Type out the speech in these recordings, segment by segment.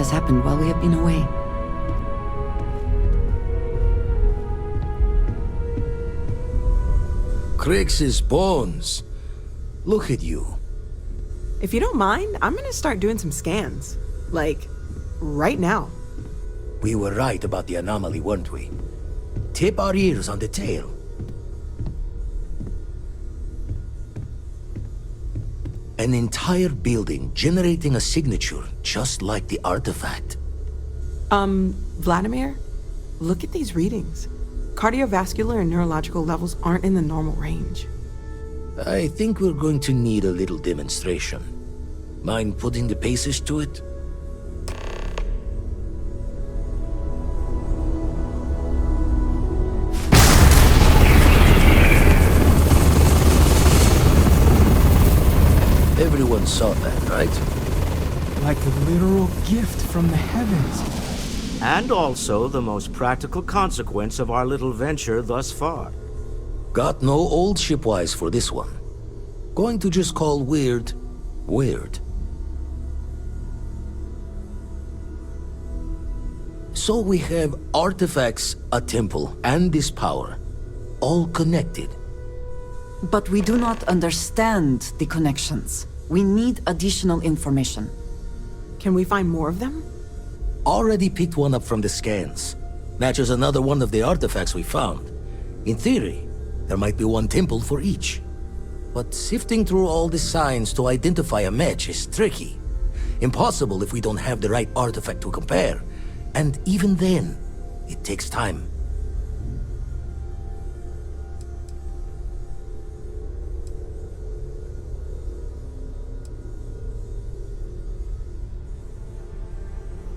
has happened while we have been away. Crix's bones. Look at you. If you don't mind, I'm gonna start doing some scans. Like, right now. We were right about the anomaly, weren't we? Tip our ears on the tail. An entire building generating a signature just like the artifact. Vladimir, look at these readings. Cardiovascular and neurological levels aren't in the normal range. I think we're going to need a little demonstration. Mind putting the paces to it? Everyone saw that, right? Like a literal gift from the heavens. And also the most practical consequence of our little venture thus far. Got no old shipwise for this one. Going to just call weird, weird. So we have artifacts, a temple, and this power. All connected. But we do not understand the connections. We need additional information. Can we find more of them? Already picked one up from the scans. Matches another one of the artifacts we found. In theory, there might be one temple for each. But sifting through all the signs to identify a match is tricky. Impossible if we don't have the right artifact to compare. And even then, it takes time.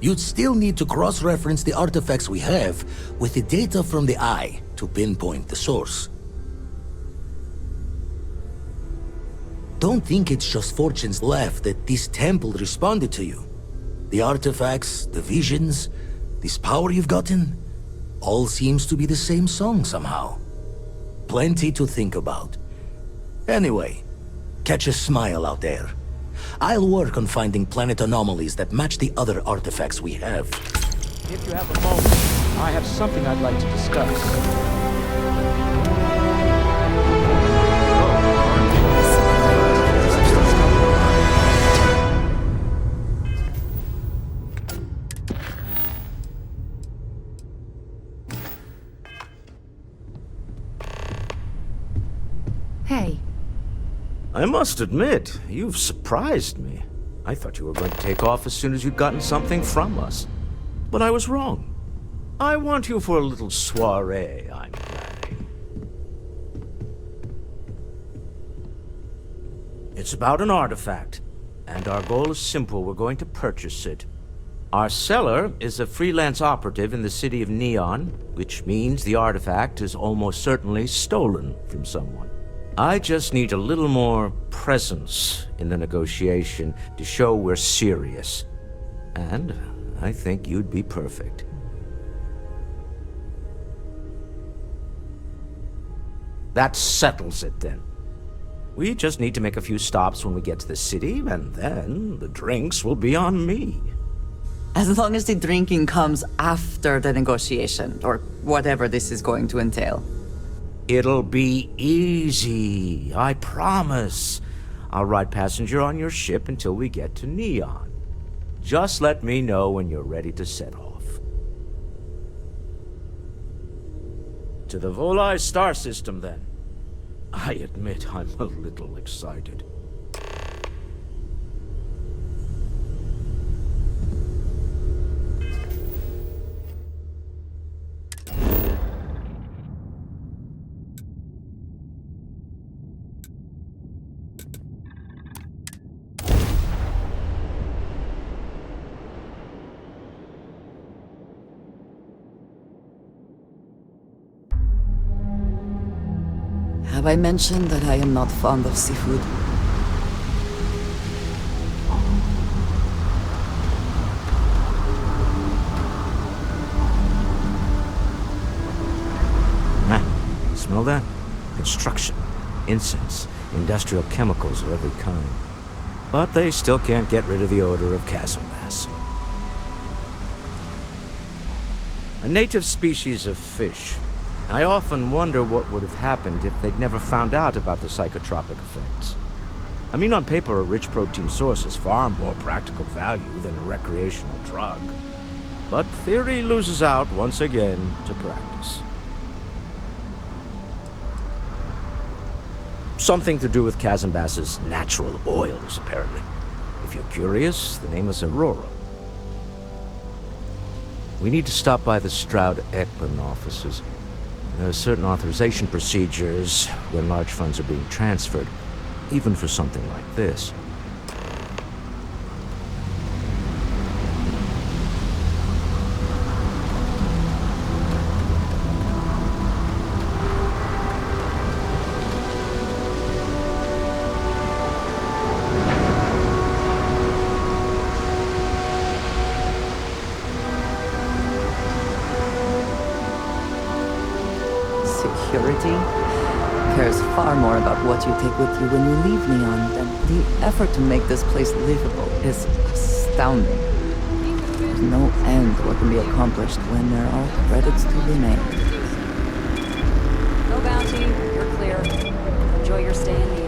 You'd still need to cross-reference the artifacts we have with the data from the eye to pinpoint the source. Don't think it's just fortune's laugh that this temple responded to you. The artifacts, the visions, this power you've gotten, all seems to be the same song somehow. Plenty to think about. Anyway, catch a smile out there. I'll work on finding planet anomalies that match the other artifacts we have. If you have a moment, I have something I'd like to discuss. Hey. I must admit, you've surprised me. I thought you were going to take off as soon as you'd gotten something from us. But I was wrong. I want you for a little soiree I'm planning. It's about an artifact, and our goal is simple. We're going to purchase it. Our seller is a freelance operative in the city of Neon, which means the artifact is almost certainly stolen from someone. I just need a little more presence in the negotiation to show we're serious. And I think you'd be perfect. That settles it then. We just need to make a few stops when we get to the city, and then the drinks will be on me. As long as the drinking comes after the negotiation, or whatever this is going to entail. It'll be easy, I promise. I'll ride passenger on your ship until we get to Neon. Just let me know when you're ready to set off. To the Volai star system, then. I admit I'm a little excited. Have I mentioned that I am not fond of seafood? Smell that? Construction, incense, industrial chemicals of every kind. But they still can't get rid of the odor of castle mass. A native species of fish. I often wonder what would have happened if they'd never found out about the psychotropic effects. I mean, on paper, a rich protein source has far more practical value than a recreational drug. But theory loses out once again to practice. Something to do with Kazanbas's natural oils, apparently. If you're curious, the name is Aurora. We need to stop by the Stroud-Ekman offices. There are certain authorization procedures when large funds are being transferred, even for something like this. Security cares far more about what you take with you when you leave Neon than the effort to make this place livable is astounding. There's no end to what can be accomplished when there are credits to be made. No bounty, you're clear. Enjoy your stay in Neon.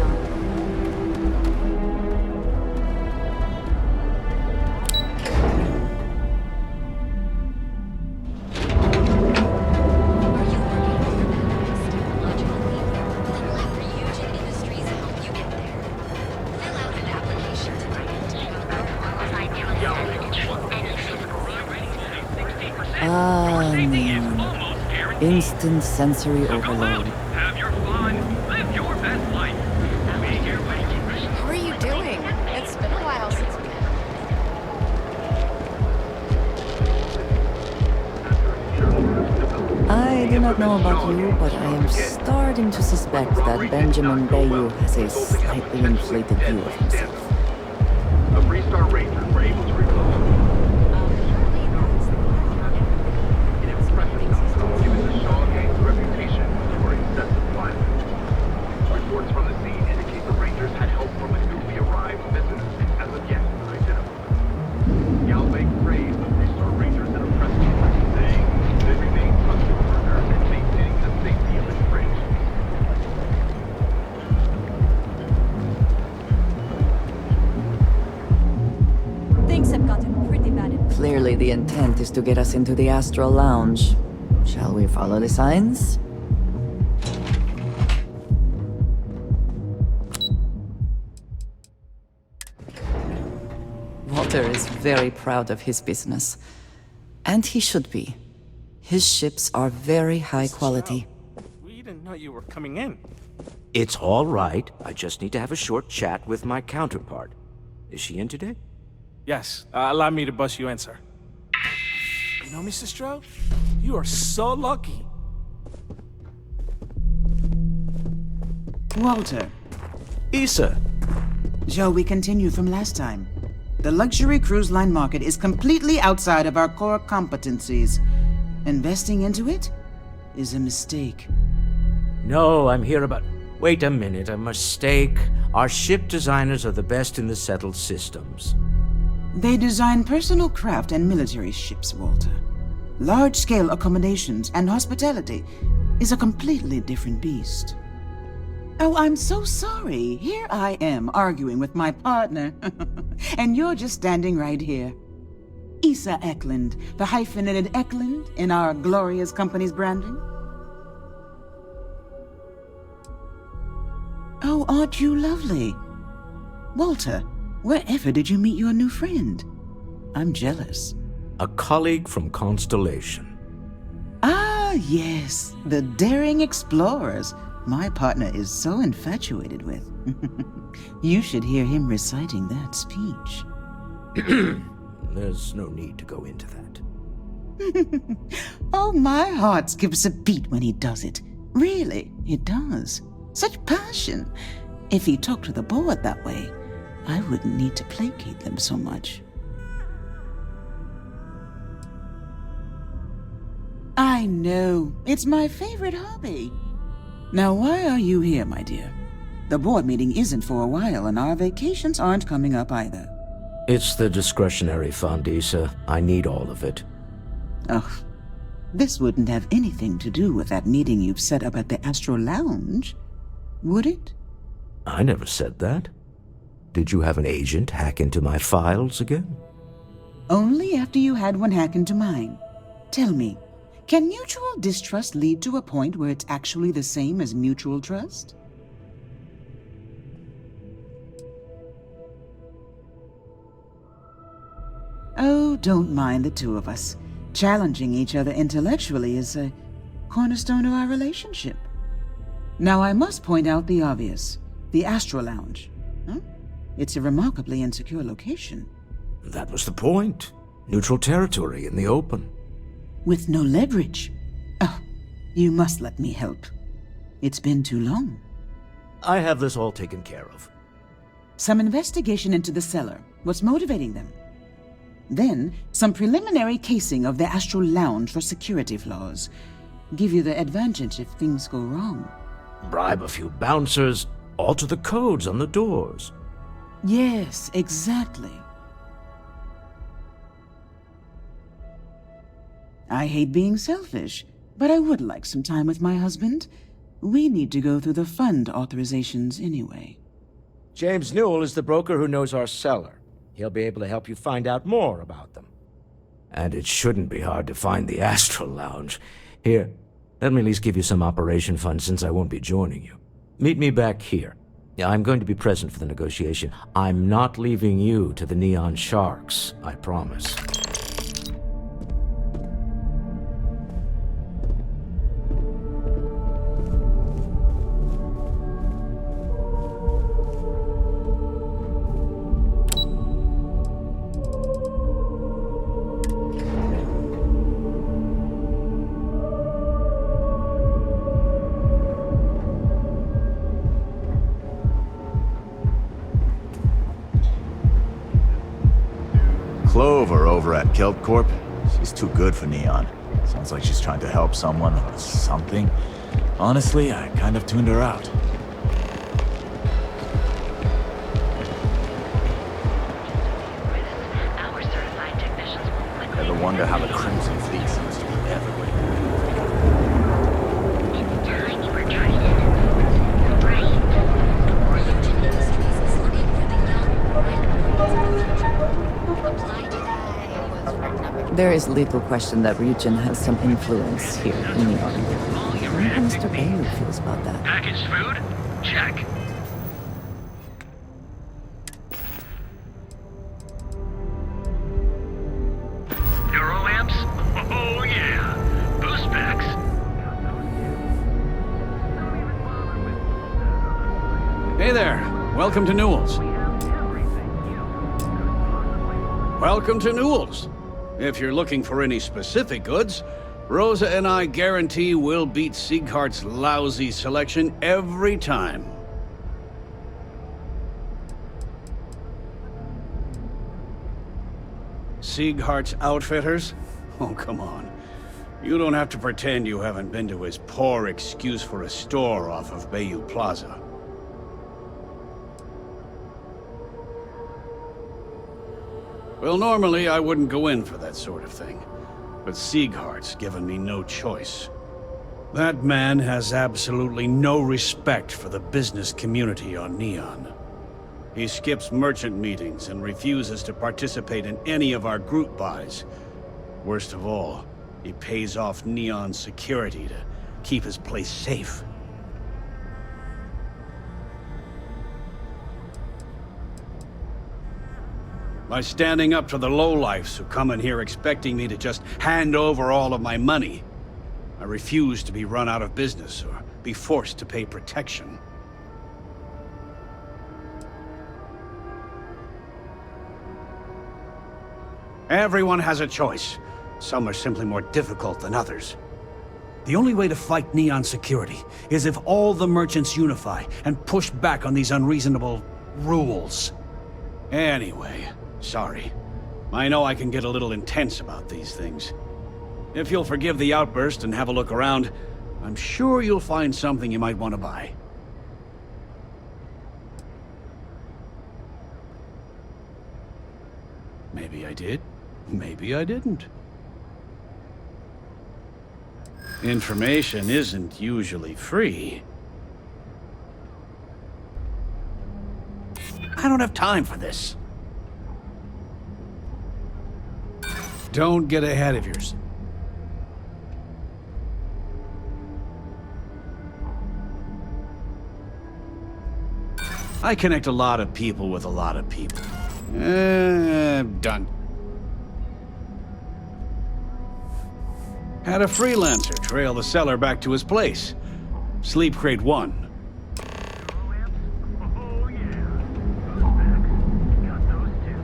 Neon. Instant sensory overload. Have your fun. Live your best life. Be here waiting. How are you doing? It's been a while since we met. I do not know about you, but I am starting to suspect that Benjamin Bayou has a slightly inflated view of himself. The Freestar Rangers were able to reclaim. Given the Shaw Gang's reputation for excessive violence. Reports from the scene indicate the Rangers had help from a newly arrived visitor, as of yet unidentified. Galbank praised the Freestar Rangers in a press conference, saying they remain trusted partners in maintaining the safety of its range. Things have gotten pretty bad in Clearly the intent is to get us into the Astral Lounge. Shall we follow the signs? Walter is very proud of his business. And he should be. His ships are very high quality. We didn't know you were coming in. It's all right. I just need to have a short chat with my counterpart. Is she in today? Yes, allow me to bust you in, sir. You know, Mr. Stroud, you are so lucky. Walter, Issa. shall we continue from last time? The luxury cruise line market is completely outside of our core competencies. Investing into it is a mistake. No, I'm here about... Wait a minute, a mistake. Our ship designers are the best in the settled systems. They design personal craft and military ships, Walter. Large-scale accommodations and hospitality is a completely different beast. Oh, I'm so sorry. Here I am arguing with my partner, and you're just standing right here. Issa Eklund, the hyphenated Eklund in our glorious company's branding. Oh, aren't you lovely? Walter, wherever did you meet your new friend? I'm jealous. A colleague from Constellation. Ah, yes, the daring explorers my partner is so infatuated with. You should hear him reciting that speech. There's no need to go into that. Oh, my heart skips a beat when he does it. Really, it does. Such passion. If he talked to the board that way, I wouldn't need to placate them so much. I know. It's my favorite hobby. Now, why are you here, my dear? The board meeting isn't for a while, and our vacations aren't coming up either. It's the discretionary fund, Issa. I need all of it. Ugh. This wouldn't have anything to do with that meeting you've set up at the Astro Lounge, would it? I never said that. Did you have an agent hack into my files again? Only after you had one hack into mine. Tell me, can mutual distrust lead to a point where it's actually the same as mutual trust? Oh, don't mind the two of us. Challenging each other intellectually is a cornerstone of our relationship. Now, I must point out the obvious. The Astro Lounge. Huh? It's a remarkably insecure location. That was the point. Neutral territory in the open. With no leverage. Oh, you must let me help. It's been too long. I have this all taken care of. Some investigation into the cellar. What's motivating them? Then, some preliminary casing of the Astral Lounge for security flaws. Give you the advantage if things go wrong. Bribe a few bouncers, alter the codes on the doors. Yes, exactly. I hate being selfish, but I would like some time with my husband. We need to go through the fund authorizations anyway. James Newell is the broker who knows our cellar. He'll be able to help you find out more about them. And it shouldn't be hard to find the Astral Lounge. Here, let me at least give you some operation funds since I won't be joining you. Meet me back here. I'm going to be present for the negotiation. I'm not leaving you to the Neon Sharks, I promise. Clover over at Kelp Corp. She's too good for Neon. Sounds like she's trying to help someone or something. Honestly, I kind of tuned her out. Our certified technicians will quickly... Ever wonder how the Crimson Fleet seems to be everywhere? It's time you were treated right. There is legal question that Ryujin has some influence here in Neon. I wonder how Mr. Bailey feels about that. Packaged food? Check. Neural lamps? Oh yeah. Boost packs. Hey there. Welcome to Newell's. Welcome to Newell's. If you're looking for any specific goods, Rosa and I guarantee we'll beat Sieghart's lousy selection every time. Sieghart's Outfitters? Oh, come on. You don't have to pretend you haven't been to his poor excuse for a store off of Bayou Plaza. Well, normally I wouldn't go in for that sort of thing, but Sieghart's given me no choice. That man has absolutely no respect for the business community on Neon. He skips merchant meetings and refuses to participate in any of our group buys. Worst of all, he pays off Neon's security to keep his place safe. By standing up to the lowlifes who come in here expecting me to just hand over all of my money. I refuse to be run out of business or be forced to pay protection. Everyone has a choice. Some are simply more difficult than others. The only way to fight Neon security is if all the merchants unify and push back on these unreasonable rules. Anyway, sorry. I know I can get a little intense about these things. If you'll forgive the outburst and have a look around, I'm sure you'll find something you might want to buy. Maybe I did, maybe I didn't. Information isn't usually free. I don't have time for this. Don't get ahead of yourself. I connect a lot of people with a lot of people. Done. Had a freelancer trail the seller back to his place. Sleep Crate 1.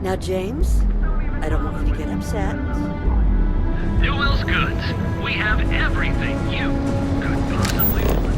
Now, James, I don't want you to get upset. Newell's Goods. We have everything you could possibly want.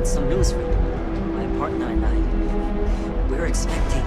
Some news for you. My partner and I, we're expecting.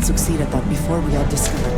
Succeed at that before we are discovered.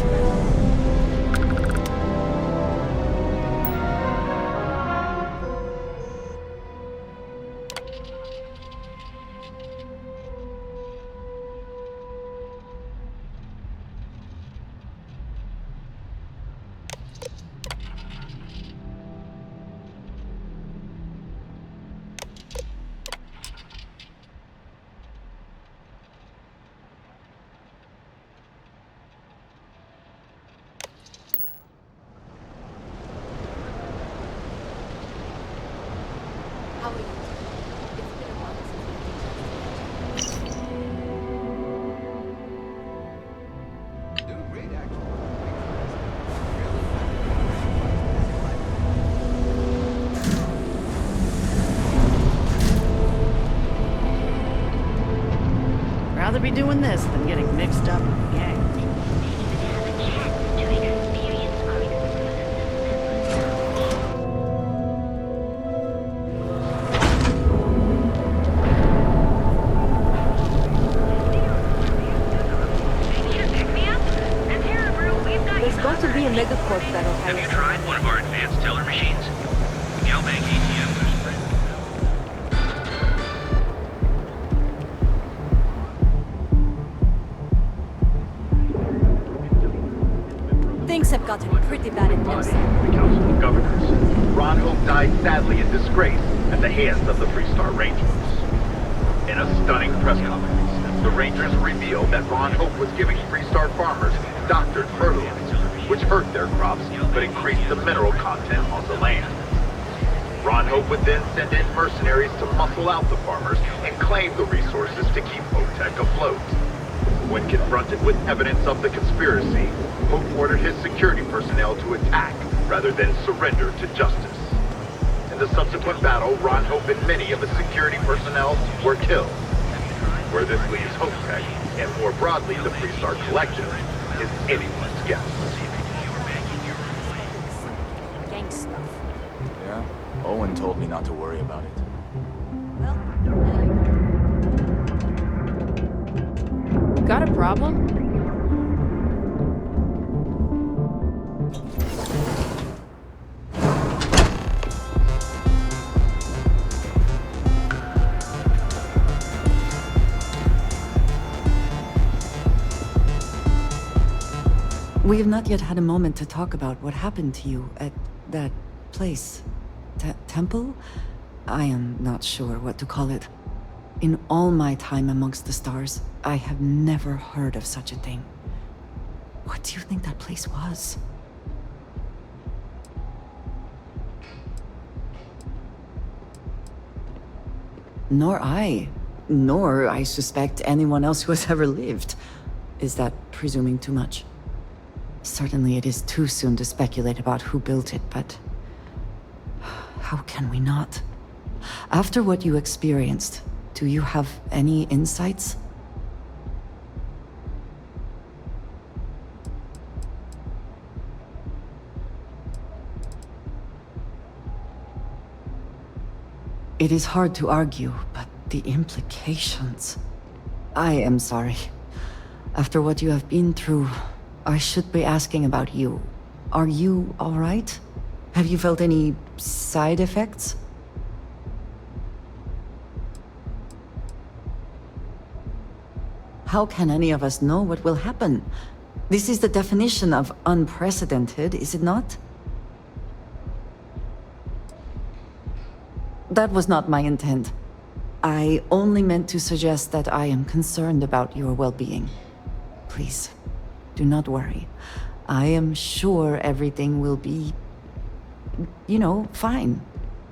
Rather be doing this than getting mixed up with the gang. There's got to be a megacorp that'll have Have you tried one of our advanced teller machines? Galbank ATM was Things have gotten pretty bad in body Nimsa. of the Council of Governors. Ron Hope died sadly in disgrace at the hands of the Freestar Rangers. In a stunning press conference, the Rangers revealed that Ron Hope was giving Freestar farmers doctored fertilizer which hurt their crops but increased the mineral content on the land. Ron Hope would then send in mercenaries to muscle out the farmers and claim the resources to keep Hotech afloat. When confronted with evidence of the conspiracy, Hope ordered his security personnel to attack rather than surrender to justice. In the subsequent battle, Ron Hope and many of his security personnel were killed. Where this leaves Hotech, and more broadly the Freestar Collective, is anyone's guess. Gang stuff. Yeah? Owen told me not to worry about it. Got a problem? We have not yet had a moment to talk about what happened to you at that place. Temple? I am not sure what to call it. In all my time amongst the stars, I have never heard of such a thing. What do you think that place was? Nor I suspect anyone else who has ever lived. Is that presuming too much? Certainly it is too soon to speculate about who built it, but how can we not? After what you experienced, do you have any insights? It is hard to argue, but the implications... I am sorry. After what you have been through, I should be asking about you. Are you all right? Have you felt any side effects? How can any of us know what will happen? This is the definition of unprecedented, is it not? That was not my intent. I only meant to suggest that I am concerned about your well-being. Please, do not worry. I am sure everything will be, you know, fine.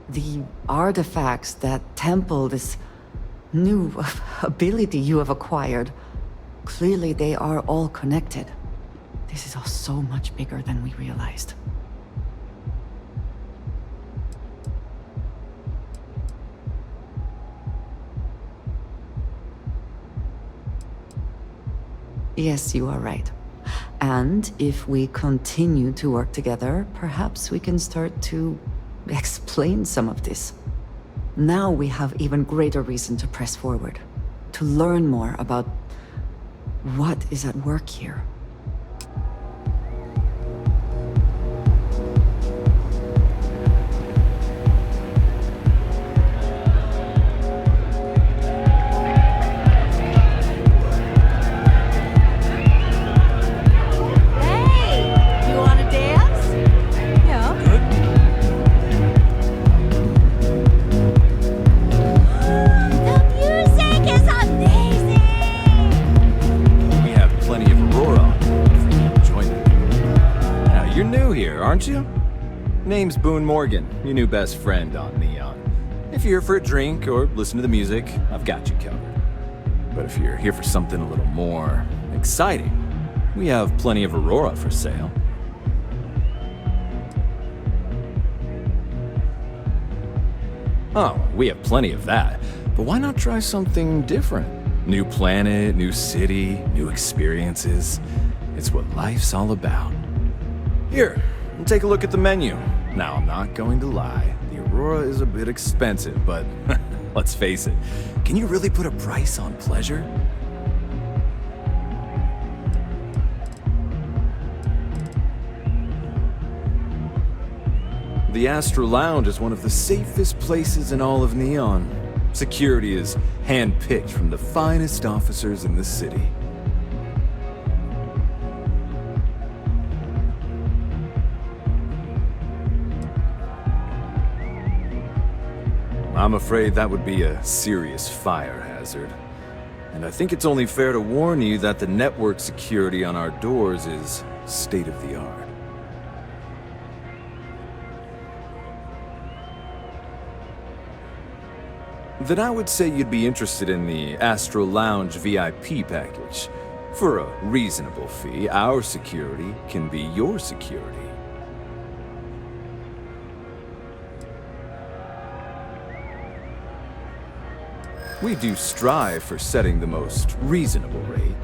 The artifacts, that temple, this new ability you have acquired, clearly they are all connected. This is all so much bigger than we realized. Yes, you are right. And if we continue to work together, perhaps we can start to explain some of this. Now we have even greater reason to press forward, to learn more about what is at work here. Aren't you? Name's Boone Morgan, your new best friend on Neon. If you're here for a drink or listen to the music, I've got you covered. But if you're here for something a little more exciting, we have plenty of Aurora for sale. Oh, we have plenty of that. But why not try something different? New planet, new city, new experiences. It's what life's all about. Here. And take a look at the menu. Now, I'm not going to lie. The Aurora is a bit expensive, but let's face it. Can you really put a price on pleasure? The Astra Lounge is one of the safest places in all of Neon. Security is hand-picked from the finest officers in the city. I'm afraid that would be a serious fire hazard. And I think it's only fair to warn you that the network security on our doors is state-of-the-art. then I would say you'd be interested in the Astral Lounge VIP package. For a reasonable fee, our security can be your security. We do strive for setting the most reasonable rate.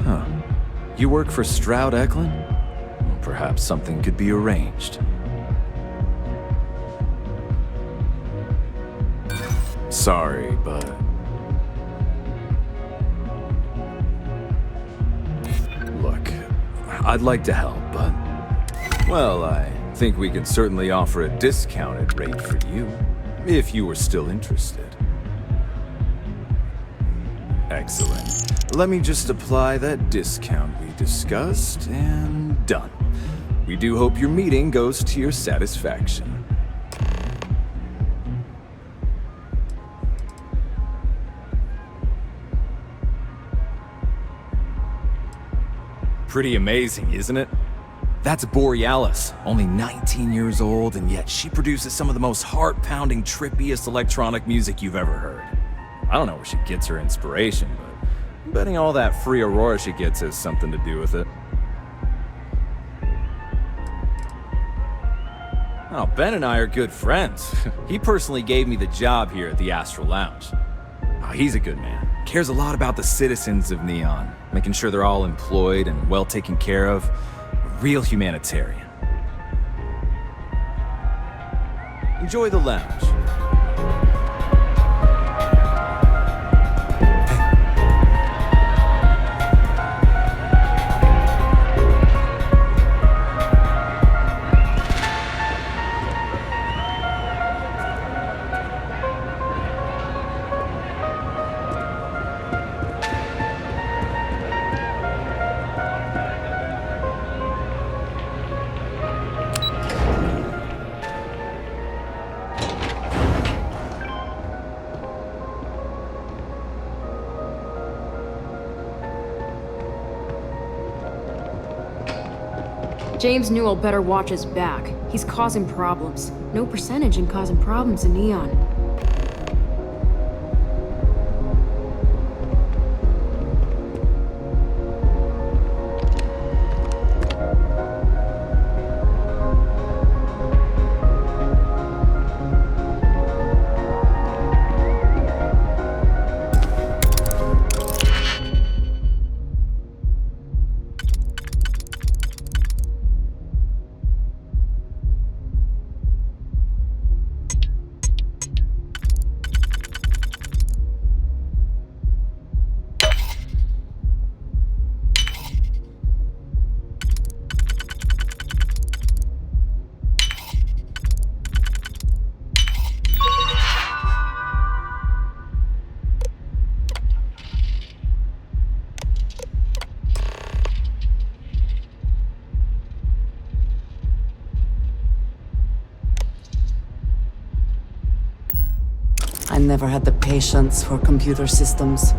Huh. You work for Stroud Eklund? Well, perhaps something could be arranged. Sorry, but... Look, I'd like to help, but... Well, I think we can certainly offer a discounted rate for you, if you were still interested. Excellent. Let me just apply that discount we discussed, and done. We do hope your meeting goes to your satisfaction. Pretty amazing, isn't it? That's Borealis, only 19 years old, and yet she produces some of the most heart-pounding, trippiest electronic music you've ever heard. I don't know where she gets her inspiration, but I'm betting all that free Aurora she gets has something to do with it. Oh, Ben and I are good friends. He personally gave me the job here at the Astral Lounge. Oh, he's a good man. Cares a lot about the citizens of Neon, making sure they're all employed and well taken care of. A real humanitarian. Enjoy the lounge. James Newell better watch his back. He's causing problems. No percentage in causing problems in Neon. I never had the patience for computer systems.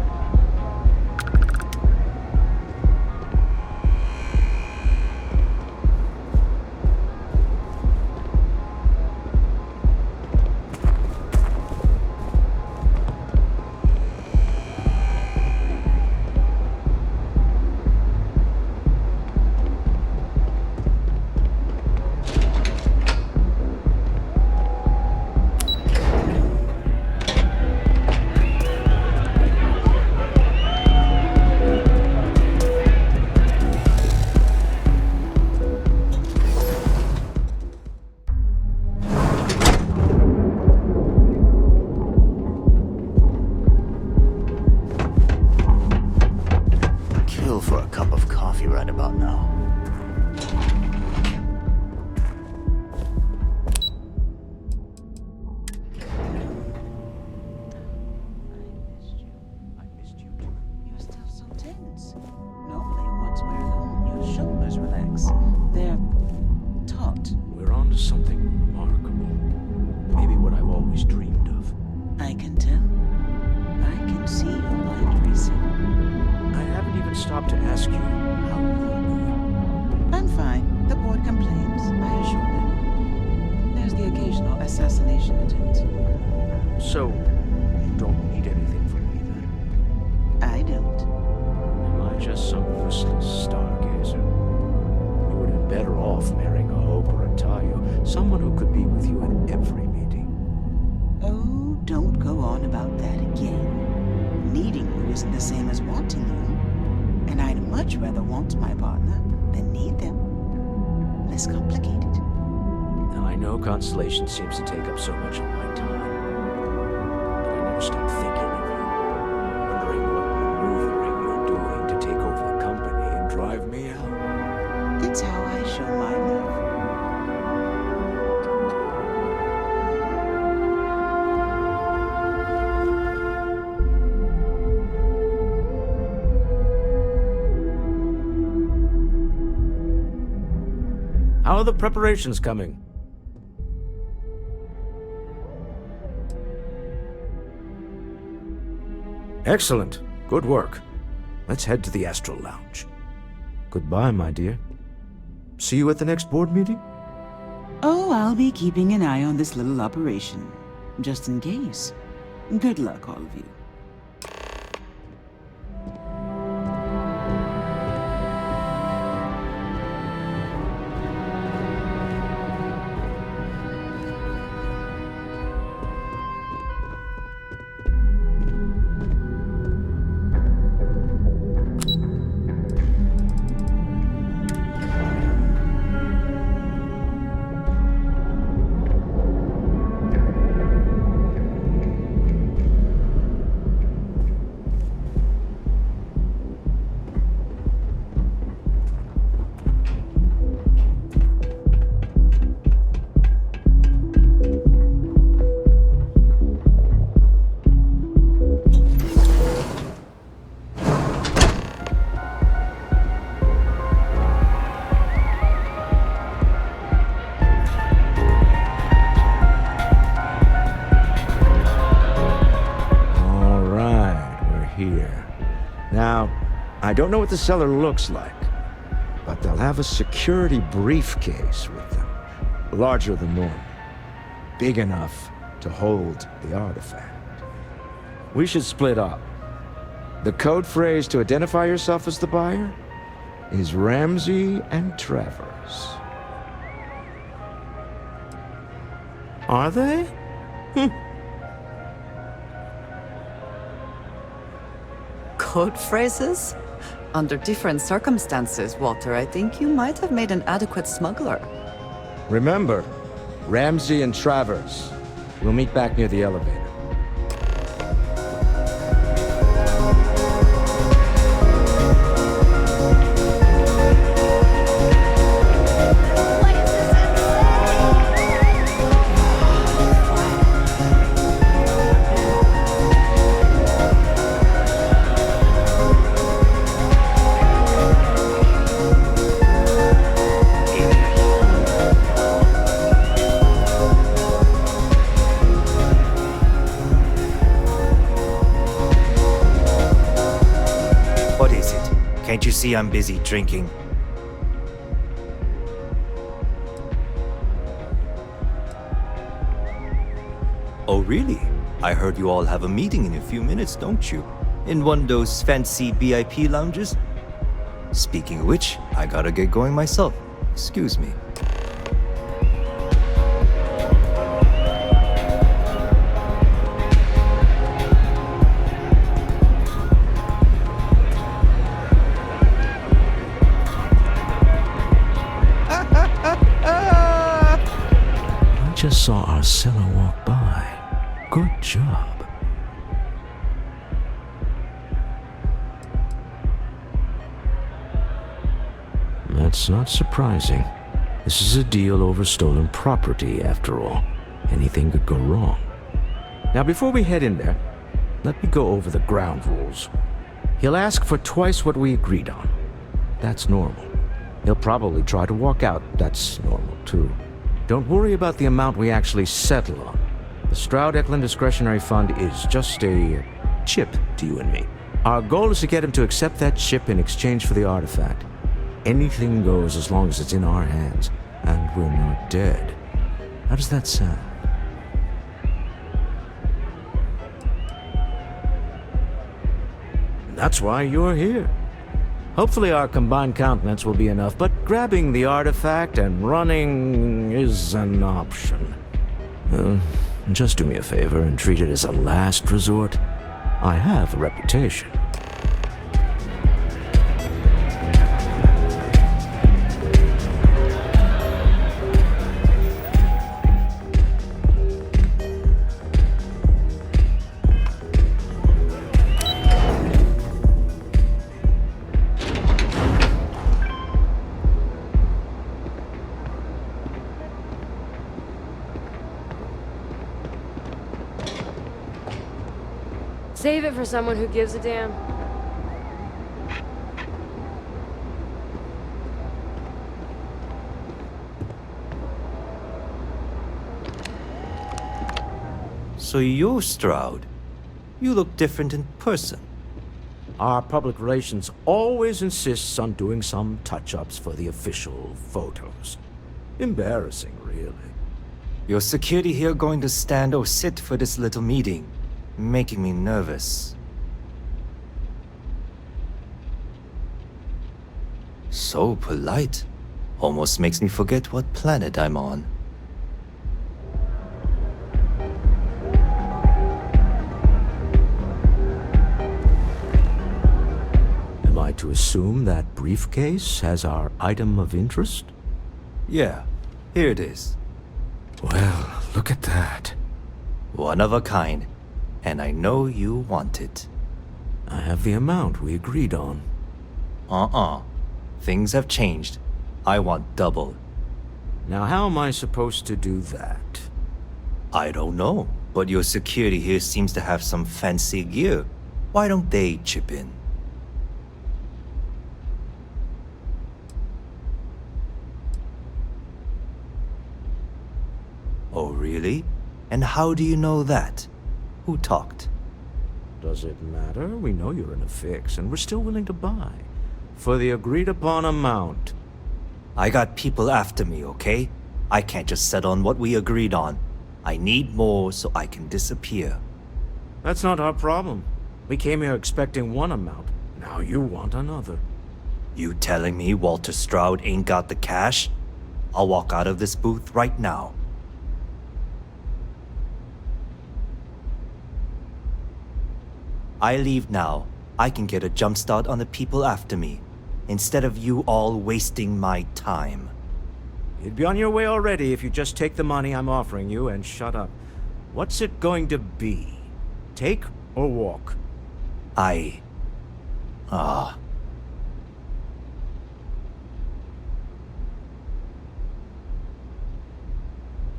competent. So, you don't need anything from me then? I don't. Am I just some useless stargazer? You would have been better off marrying a Hope or a Tayo, someone who could be with you at every meeting. Oh, don't go on about that again. Needing you isn't the same as wanting you. And I'd much rather want my partner than need them. Less complicated. Now, I know Constellation seems to take up so much of my time, but I never stop thinking of you, wondering what maneuvering you're doing to take over the company and drive me out. It's how I show my love. How are the preparations coming? Excellent. Good work. Let's head to the Astral Lounge. Goodbye, my dear. See you at the next board meeting? Oh, I'll be keeping an eye on this little operation, just in case. Good luck, all of you. I don't know what the cellar looks like, but they'll have a security briefcase with them, larger than normal, big enough to hold the artifact. We should split up. The code phrase to identify yourself as the buyer is Ramsey and Travers. Are they? Code phrases? Under different circumstances, Walter, I think you might have made an adequate smuggler. Remember, Ramsey and Travers. We'll meet back near the elevator. Can't you see I'm busy drinking? Oh, really? I heard you all have a meeting in a few minutes, don't you? In one of those fancy VIP lounges? Speaking of which, I gotta get going myself. Excuse me. Just saw our seller walk by. Good job. That's not surprising. This is a deal over stolen property, after all. Anything could go wrong. Now, before we head in there, let me go over the ground rules. He'll ask for twice what we agreed on. That's normal. He'll probably try to walk out. That's normal, too. Don't worry about the amount we actually settle on. The Stroud-Eklund Discretionary Fund is just a chip to you and me. Our goal is to get him to accept that chip in exchange for the artifact. Anything goes as long as it's in our hands, and we're not dead. How does that sound? That's why you're here. Hopefully our combined countenance will be enough, but grabbing the artifact and running is an option. Just do me a favor and treat it as a last resort. I have a reputation. Save it for someone who gives a damn. So you're Stroud. You look different in person. Our public relations always insists on doing some touch-ups for the official photos. Embarrassing, really. Your security here going to stand or sit for this little meeting? Making me nervous. So polite. Almost makes me forget what planet I'm on. Am I to assume that briefcase has our item of interest? Yeah, here it is. Well, look at that. One of a kind. And I know you want it. I have the amount we agreed on. Things have changed. I want double. Now how am I supposed to do that? I don't know, but your security here seems to have some fancy gear. Why don't they chip in? Oh, really? And how do you know that? Who talked? Does it matter? We know you're in a fix, and we're still willing to buy. For the agreed-upon amount. I got people after me, okay? I can't just settle on what we agreed on. I need more so I can disappear. That's not our problem. We came here expecting one amount. Now you want another. You telling me Walter Stroud ain't got the cash? I'll walk out of this booth right now. I leave now. I can get a jump start on the people after me, instead of you all wasting my time. You'd be on your way already if you just take the money I'm offering you and shut up. What's it going to be? Take or walk?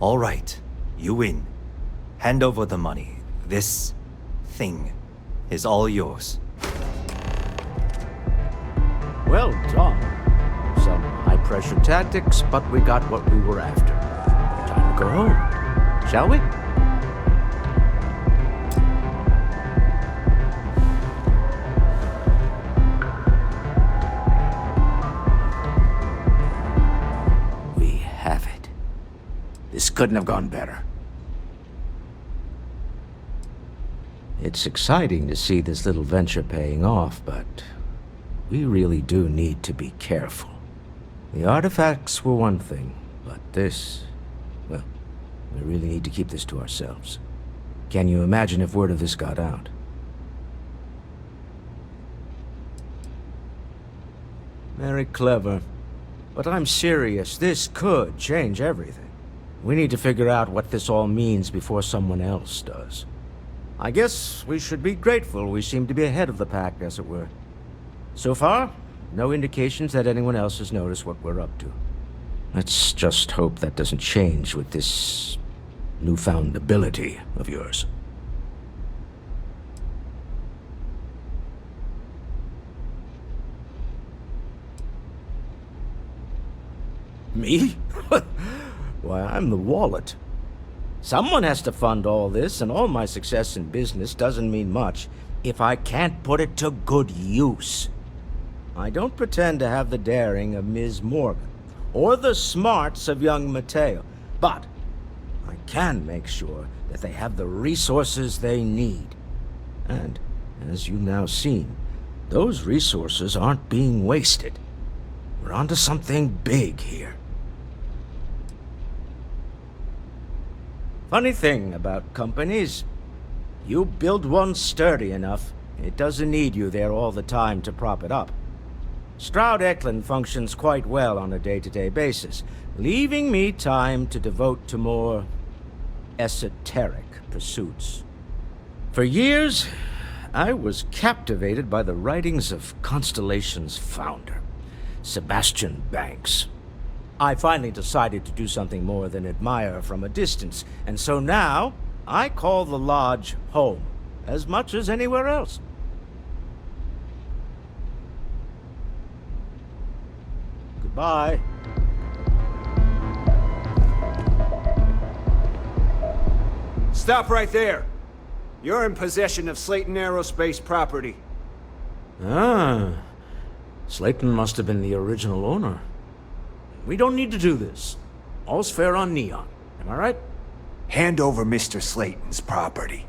All right, you win. Hand over the money. This thing is all yours. Well done. Some high-pressure tactics, but we got what we were after. Time to go home, shall we? We have it. This couldn't have gone better. It's exciting to see this little venture paying off, but we really do need to be careful. The artifacts were one thing, but this, well, we really need to keep this to ourselves. Can you imagine if word of this got out? Very clever. But I'm serious. This could change everything. We need to figure out what this all means before someone else does. I guess we should be grateful we seem to be ahead of the pack, as it were. So far, no indications that anyone else has noticed what we're up to. Let's just hope that doesn't change with this newfound ability of yours. Me? Why, I'm the wallet. Someone has to fund all this, and all my success in business doesn't mean much if I can't put it to good use. I don't pretend to have the daring of Ms. Morgan, or the smarts of young Mateo, but I can make sure that they have the resources they need. And, as you've now seen, Those resources aren't being wasted. We're onto something big here. Funny thing about companies, you build one sturdy enough, it doesn't need you there all the time to prop it up. Stroud Eklund functions quite well on a day-to-day basis, leaving me time to devote to more esoteric pursuits. For years, I was captivated by the writings of Constellation's founder, Sebastian Banks. I finally decided to do something more than admire from a distance, and so now I call the Lodge home, as much as anywhere else. Goodbye. Stop right there. You're in possession of Slayton Aerospace property. Ah, Slayton must have been the original owner. We don't need to do this. All's fair on Neon, am I right? Hand over Mr. Slayton's property.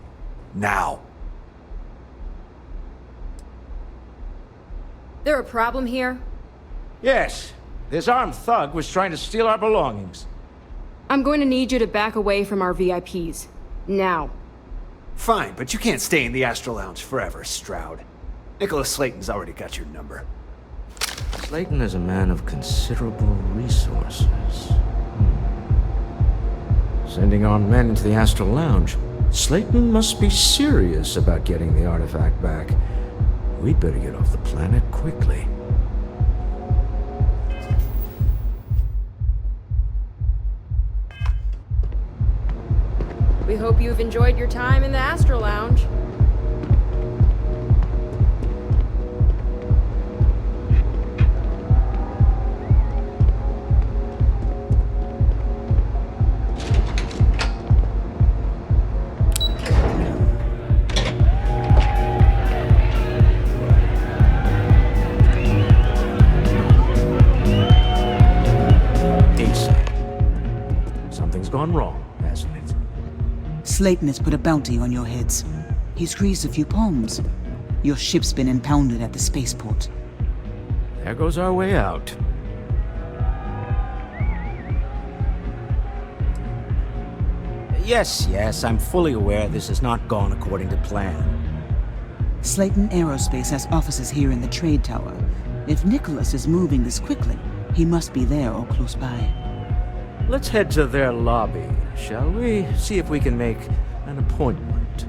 Now. There a problem here? Yes. This armed thug was trying to steal our belongings. I'm going to need you to back away from our VIPs. Now. Fine, but you can't stay in the Astro Lounge forever, Stroud. Nicholas Slayton's already got your number. Slayton is a man of considerable resources. Sending armed men into the Astral Lounge. Slayton must be serious about getting the artifact back. We'd better get off the planet quickly. We hope you've enjoyed your time in the Astro Lounge. Something's gone wrong, hasn't it? Slayton has put a bounty on your heads. He's greased a few palms. Your ship's been impounded at the spaceport. There goes our way out. Yes, I'm fully aware this has not gone according to plan. Slayton Aerospace has offices here in the trade tower. If Nicholas is moving this quickly, he must be there or close by. Let's head to their lobby, shall we? See if we can make an appointment.